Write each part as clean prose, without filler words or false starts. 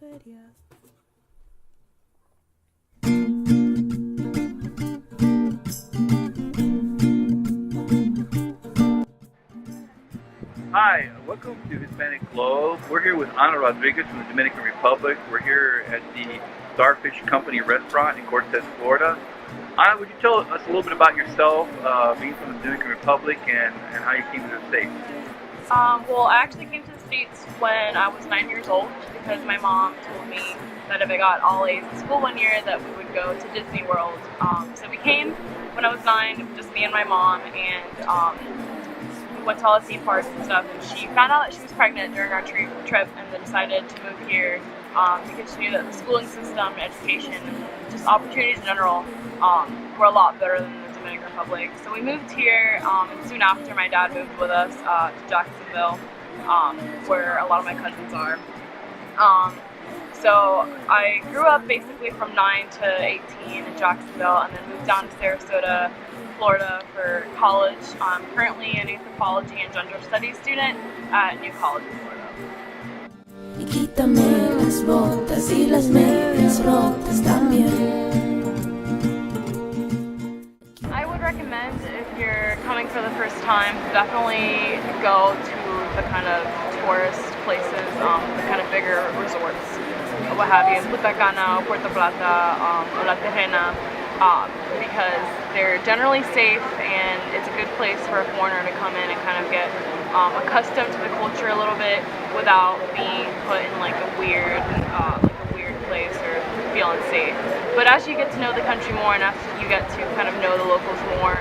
feria. Hi, welcome to Hispanic Globe. We're here with Ana Rodriguez from the Dominican Republic. We're here at the Starfish Company restaurant in Cortez, Florida. Ana, would you tell us a little bit about yourself, being from the Dominican Republic, and how you came to the States? Well, I actually came to the States when I was 9 years old because my mom told me that if I got all A's in school one year that we would go to Disney World. So we came when I was 9, just me and my mom, and we went to all the theme parks and stuff, and she found out that she was pregnant during our trip and then decided to move here because she knew that the schooling system, education, and just opportunities in general were a lot better than the Dominican Republic. So we moved here, and soon after my dad moved with us to Jacksonville, where a lot of my cousins are. So I grew up basically from 9 to 18 in Jacksonville, and then moved down to Sarasota, Florida for college. I'm currently an anthropology and gender studies student at New College in Florida. Y quítame las botas y las medias rotas también. I would recommend, if you're coming for the first time, definitely go to the kind of tourist places, the kind of bigger resorts, what have you, Punta Cana, Puerto Plata, or La Terrena, because they're generally safe and it's a good place for a foreigner to come in and kind of get accustomed to the culture a little bit without being put in like a weird place or feel unsafe. But as you get to know the country more and after you get to kind of know the locals more,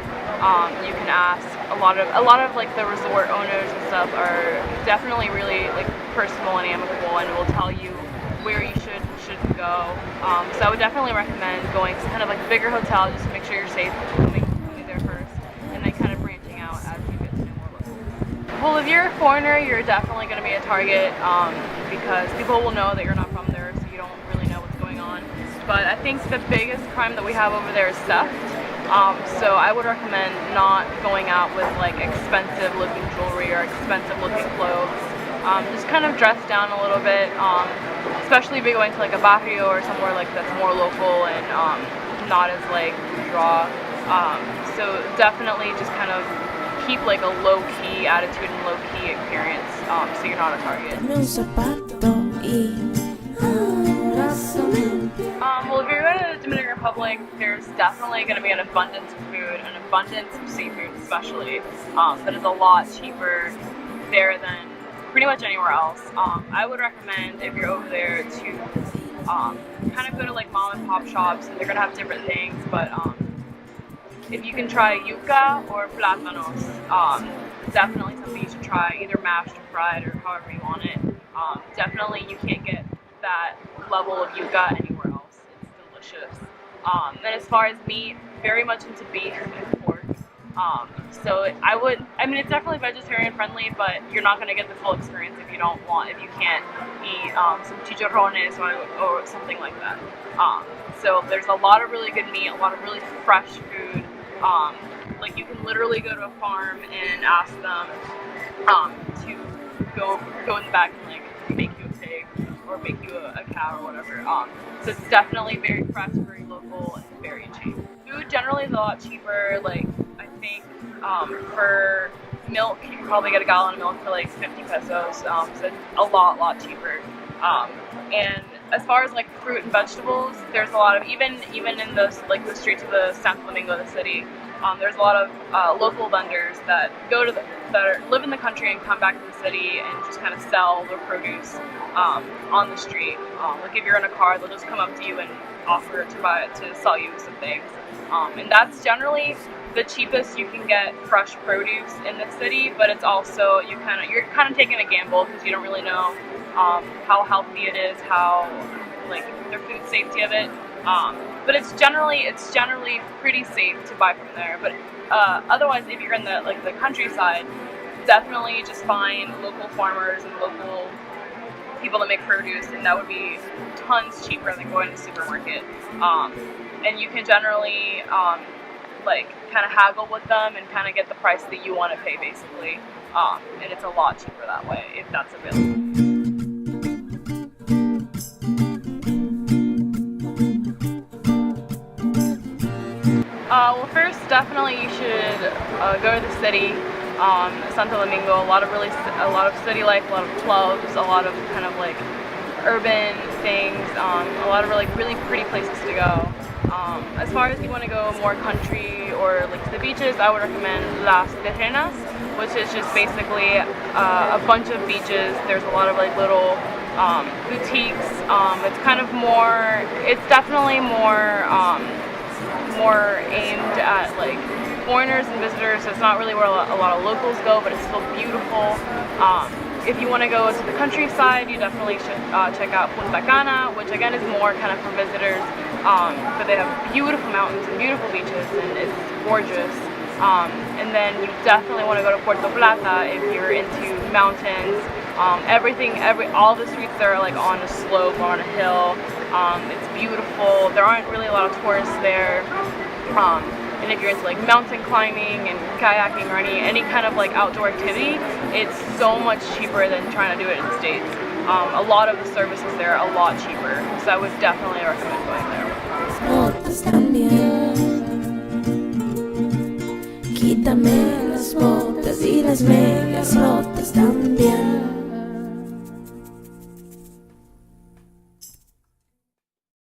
you can ask a lot of like the resort owners and stuff are definitely really like personal and amicable and will tell you where you shouldn't go. So I would definitely recommend going to kind of like a bigger hotel just to make sure you're safe coming there first, and then kind of branching out as you get to know more locals. Well, if you're a foreigner, you're definitely going to be a target because people will know that you're not from there, so you don't really know what's going on. But I think the biggest crime that we have over there is theft. So I would recommend not going out with like expensive looking jewelry or expensive looking clothes. Just kind of dress down a little bit, especially if you're going to like a barrio or somewhere like that's more local and not as like raw. So definitely just kind of keep like a low-key attitude and low-key appearance, so you're not a target. Well, if you're going to the Dominican Republic, there's definitely going to be an abundance of food, an abundance of seafood especially, that is a lot cheaper there than pretty much anywhere else. I would recommend, if you're over there, to kind of go to like mom and pop shops, and they're going to have different things, but if you can try yuca or plátanos, definitely something you should try, either mashed or fried or however you want it. Definitely you can't get that level of yuca anywhere else. It's delicious. And as far as meat, very much into beef and pork. So I mean it's definitely vegetarian friendly, but you're not going to get the full experience if you can't eat some chicharrones or something like that. So there's a lot of really good meat, a lot of really fresh food. Like you can literally go to a farm and ask them to go in the back and like make you a pig or make you a cow or whatever. So it's definitely very fresh, very local, and very cheap. Food generally is a lot cheaper. Like I think for milk you can probably get a gallon of milk for like 50 pesos. So it's a lot cheaper. And as far as like fruit and vegetables, there's a lot of even in the streets of the San Flamingo, the city. There's a lot of local vendors that live in the country and come back to the city and just kind of sell their produce on the street. Like if you're in a car, they'll just come up to you and offer to sell you some things. And that's generally the cheapest you can get fresh produce in the city, but it's also you're kind of taking a gamble because you don't really know how healthy it is, how like their food safety of it. But it's generally pretty safe to buy from there. But otherwise, if you're in the countryside, definitely just find local farmers and local people that make produce, and that would be tons cheaper than going to the supermarket. And you can generally kind of haggle with them and kind of get the price that you want to pay basically. And it's a lot cheaper that way if that's available. definitely you should go to the city, Santo Domingo. A lot of city life, a lot of clubs, a lot of kind of like urban things, a lot of really pretty places to go. As far as you want to go more country or like to the beaches, I would recommend Las Terrenas, which is just basically a bunch of beaches. There's a lot of like little boutiques. It's kind of more, it's definitely more aimed at like foreigners and visitors, so it's not really where a lot of locals go, but it's still beautiful. If you want to go to the countryside, you definitely should check out Punta Cana, which again is more kind of for visitors, but they have beautiful mountains and beautiful beaches, and it's gorgeous. And then you definitely want to go to Puerto Plata if you're into mountains. All the streets there are like on a slope or on a hill. It's beautiful. There aren't really a lot of tourists there. And if you're into like mountain climbing and kayaking or any kind of like outdoor activity, it's so much cheaper than trying to do it in the States. A lot of the services there are a lot cheaper, so I would definitely recommend going there. Botas también. Quítame las botas y las medias rotas también.